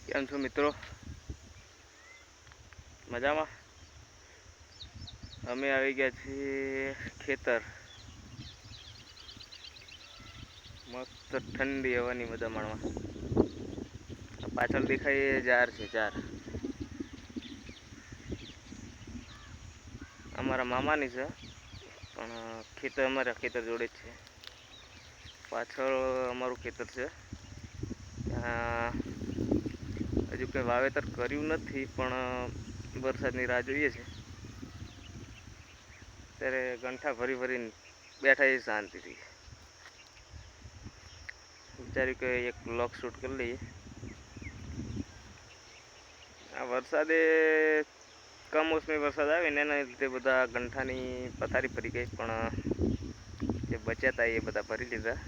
કેમ છો મિત્રો? મજામાં? અમે આવી ગયા છીએ ખેતર. મસ્ત ઠંડી હવાની મજા માણવા. પાછળ દેખાય ઝાડ છે, ઝાડ. અમારા મામાની છે, પણ ખેતર અમારા ખેતર જોડે જ છે. પાછળ અમારું ખેતર છે. હજુ કંઈ વાવેતર કર્યું નથી, પણ વરસાદની રાહ જોઈએ છે. ત્યારે ગંઠા ભરી ભરીને બેઠા છે શાંતિથી. વિચાર્યું કે એક વ્લોગ શૂટ કરી લઈએ. આ વરસાદે કમોસમી વરસાદ આવે ને એના લીધે બધા ગંઠાની પથારી ફરી ગઈ, પણ જે બચ્યા હતા એ બધા ભરી લીધા.